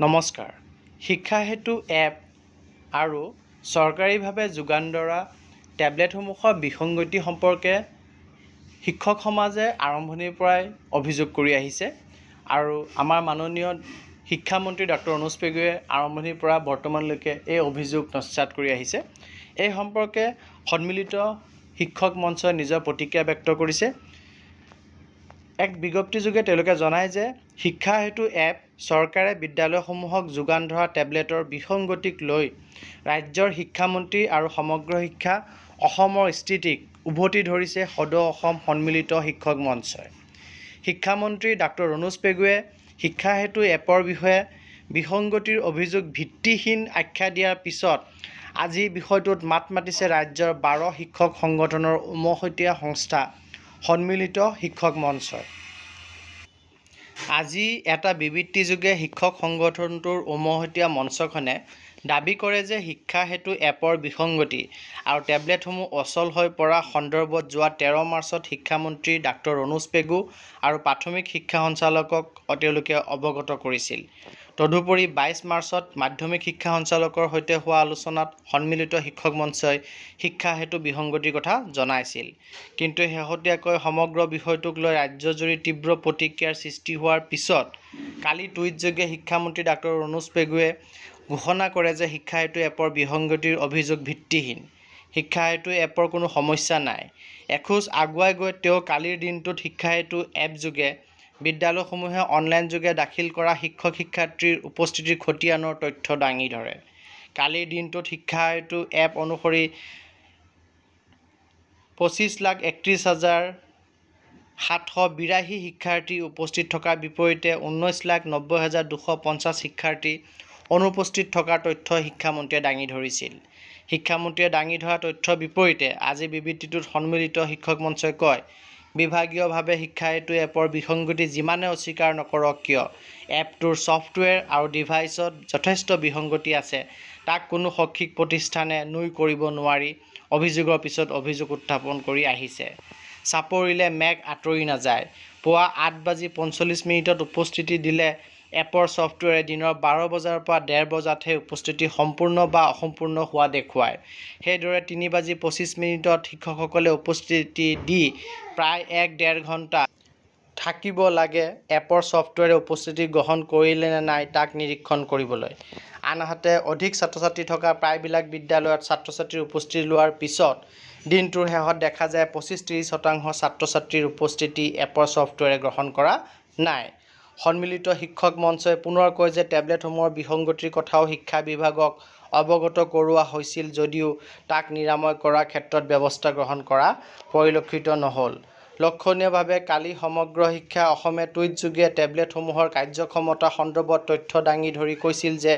নমস্কাৰ। শিক্ষা হেতু এপ আৰু চৰকাৰীভাৱে যোগান ধৰা টেবলেটসমূহৰ বিসংগতি সম্পৰ্কে শিক্ষক সমাজে আৰম্ভণিৰ পৰাই অভিযোগ কৰি আহিছে আৰু আমাৰ মাননীয় শিক্ষামন্ত্ৰী ডক্টৰ অনুজ পেগুৱে আৰম্ভণিৰ পৰা বৰ্তমানলৈকে এই অভিযোগ নস্যাৎ কৰি আহিছে। এই সম্পৰ্কে সন্মিলিত শিক্ষক মঞ্চই নিজৰ প্ৰতিক্ৰিয়া ব্যক্ত কৰিছে। এক বিজ্ঞপ্তিযোগে তেওঁলোকে জনায় যে শিক্ষা হেতু এপ চৰকাৰে বিদ্যালয়সমূহক যোগান ধৰা টেবলেটৰ বিসংগতিক লৈ ৰাজ্যৰ শিক্ষামন্ত্ৰী আৰু সমগ্ৰ শিক্ষা অসমৰ স্থিতিক উভতি ধৰিছে সদৌ অসম সন্মিলিত শিক্ষক মঞ্চই। শিক্ষামন্ত্ৰী ডক্টৰ অনুজ পেগুৱে শিক্ষা হেতু এপৰ বিষয়ে বিসংগতিৰ অভিযোগ ভিত্তিহীন আখ্যা দিয়াৰ পিছত আজি বিষয়টোত মাত মাতিছে ৰাজ্যৰ 12 শিক্ষক সংগঠনৰ উমৈহতীয়া সংস্থা সন্মিলিত শিক্ষক মঞ্চই। আজি এটা বিবৃতিযোগে শিক্ষক সংগঠনটোৰ উমৈহতীয়া মঞ্চখনে দাবী কৰে যে শিক্ষা হেতু এপৰ বিসংগতি আৰু টেবলেটসমূহ অচল হৈ পৰা সন্দৰ্ভত যোৱা 13 মাৰ্চত শিক্ষামন্ত্ৰী ডাক্তৰ অনুজ পেগু আৰু প্ৰাথমিক শিক্ষা সঞ্চালকক তেওঁলোকে অৱগত কৰিছিল। তদুপৰি 22 মাৰ্চত মাধ্যমিক শিক্ষা সঞ্চালকৰ সৈতে হোৱা আলোচনাত সন্মিলিত শিক্ষক মঞ্চই শিক্ষা হেতু বিসংগতিৰ কথা জনাইছিল। কিন্তু শেহতীয়াকৈ সমগ্ৰ বিষয়টোক লৈ ৰাজ্যজুৰি তীব্ৰ প্ৰতিক্ৰিয়াৰ সৃষ্টি হোৱাৰ পিছত কালি টুইটযোগে শিক্ষামন্ত্ৰী ডাক্তৰ অনুজ পেগুৱে ঘোষণা কৰে যে শিক্ষা হেতু এপৰ বিসংগতিৰ অভিযোগ ভিত্তিহীন। শিক্ষা হেতু এপৰ কোনো সমস্যা নাই। এখোজ আগুৱাই গৈ তেওঁ কালিৰ দিনটোত শিক্ষা হেতু এপযোগে বিদ্যালয়সমূহে অনলাইন যোগে দাখিল কৰা শিক্ষক-শিক্ষাৰ্থীৰ উপস্থিতিৰ খতিয়ানৰ তথ্য দাঙি ধৰে। কালিৰ দিনটোত শিক্ষা হেতু এপ অনুসৰি 25,31,782 শিক্ষাৰ্থী উপস্থিত থকাৰ বিপৰীতে 19,90,250 শিক্ষাৰ্থী অনুপস্থিত থকাৰ তথ্য শিক্ষামন্ত্ৰীয়ে দাঙি ধৰিছিল। শিক্ষামন্ত্ৰীয়ে দাঙি ধৰা তথ্যৰ বিপৰীতে আজি বিবৃতিটোত সন্মিলিত শিক্ষক মঞ্চই কয়, বিভাগীয়ভাৱে শিক্ষা হেতু এপৰ বিসংগতি যিমানে অস্বীকাৰ নকৰক কিয়, এপটোৰ ছফ্টৱেৰ আৰু ডিভাইচত যথেষ্ট বিসংগতি আছে, তাক কোনো শৈক্ষিক প্ৰতিষ্ঠানে নুই কৰিব নোৱাৰি অভিযোগৰ পিছত অভিযোগ উত্থাপন কৰি আহিছে। চাপৰিলে মেঘ আঁতৰি নাযায়। পুৱা 8:45 উপস্থিতি দিলে এপৰ ছফ্টৱেৰে দিনৰ 12 বজাৰ পৰা 1:30 বজাতহে উপস্থিতি সম্পূৰ্ণ বা অসম্পূৰ্ণ হোৱা দেখুৱায়। সেইদৰে 3:25 শিক্ষকসকলে উপস্থিতি দি প্ৰায় 1-1.5 ঘণ্টা থাকিব লাগে এপৰ ছফ্টৱেৰে উপস্থিতি গ্ৰহণ কৰিলে নে নাই তাক নিৰীক্ষণ কৰিবলৈ। আনহাতে অধিক ছাত্ৰ-ছাত্ৰী থকা প্ৰায়বিলাক বিদ্যালয়ত ছাত্ৰ-ছাত্ৰীৰ উপস্থিতি লোৱাৰ পিছত দিনটোৰ শেষত দেখা যায় 25-30% ছাত্ৰ-ছাত্ৰীৰ উপস্থিতি এপৰ ছফ্টৱেৰে গ্ৰহণ কৰা নাই। সন্মিলিত শিক্ষক মঞ্চই পুনৰ কয় যে টেবলেটসমূহৰ বিসংগতিৰ কথাও শিক্ষা বিভাগক অৱগত কৰোৱা হৈছিল যদিও তাক নিৰাময় কৰাৰ ক্ষেত্ৰত ব্যৱস্থা গ্ৰহণ কৰা পৰিলক্ষিত নহ'ল। লক্ষণীয়ভাৱে কালি সমগ্ৰ শিক্ষা অসমে টুইটযোগে টেবলেটসমূহৰ কাৰ্যক্ষমতা সন্দৰ্ভত তথ্য দাঙি ধৰি কৈছিল যে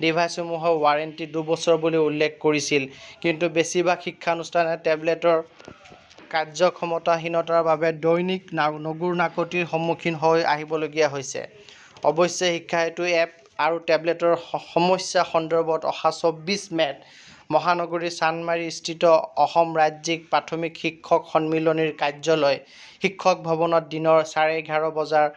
ডিভাইচসমূহৰ ৱাৰেণ্টি 2 বছৰ বুলি উল্লেখ কৰিছিল। কিন্তু বেছিভাগ শিক্ষানুষ্ঠানে টেবলেটৰ কাৰ্যক্ষমতাহীনতাৰ বাবে দৈনিক নগুৰ-নাকতিৰ সন্মুখীন হৈ আহিবলগীয়া হৈছে। অৱশ্যে শিক্ষা হেতু এপ আৰু টেবলেটৰ সমস্যা সন্দৰ্ভত অহা 24 মে'ত মহানগৰীৰ চান্দমাৰী স্থিত অসম ৰাজ্যিক প্ৰাথমিক শিক্ষক সন্মিলনীৰ কাৰ্যালয় শিক্ষক ভৱনত দিনৰ 11:30 বজাত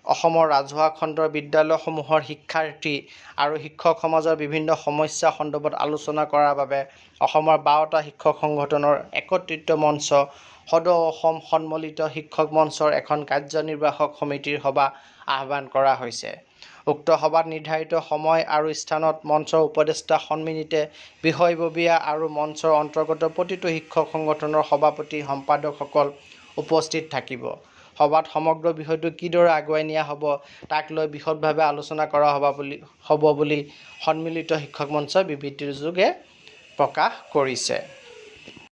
অসমৰ ৰাজহুৱা খণ্ডৰ বিদ্যালয়সমূহৰ শিক্ষাৰ্থী আৰু শিক্ষক সমাজৰ বিভিন্ন সমস্যা সন্দৰ্ভত আলোচনা কৰাৰ বাবে অসমৰ 12টা শিক্ষক সংগঠনৰ একত্ৰিত মঞ্চ সদৌ অসম সন্মিলিত শিক্ষক মঞ্চৰ এখন কাৰ্যনিৰ্বাহক সমিতিৰ সভা আহ্বান কৰা হৈছে। উক্ত সভাত নিৰ্ধাৰিত সময় আৰু স্থানত মঞ্চৰ উপদেষ্টা সন্মিলনীতে বিষয়ববীয়া আৰু মঞ্চৰ অন্তৰ্গত প্ৰতিটো শিক্ষক সংগঠনৰ সভাপতি সম্পাদকসকল উপস্থিত থাকিব। সভাত সমগ্ৰ বিষয়টো কিদৰে আগুৱাই নিয়া হ'ব তাক লৈ বিশদভাৱে আলোচনা কৰা হ'ব বুলি সন্মিলিত শিক্ষক মঞ্চই বিবৃতিযোগে প্ৰকাশ কৰিছে।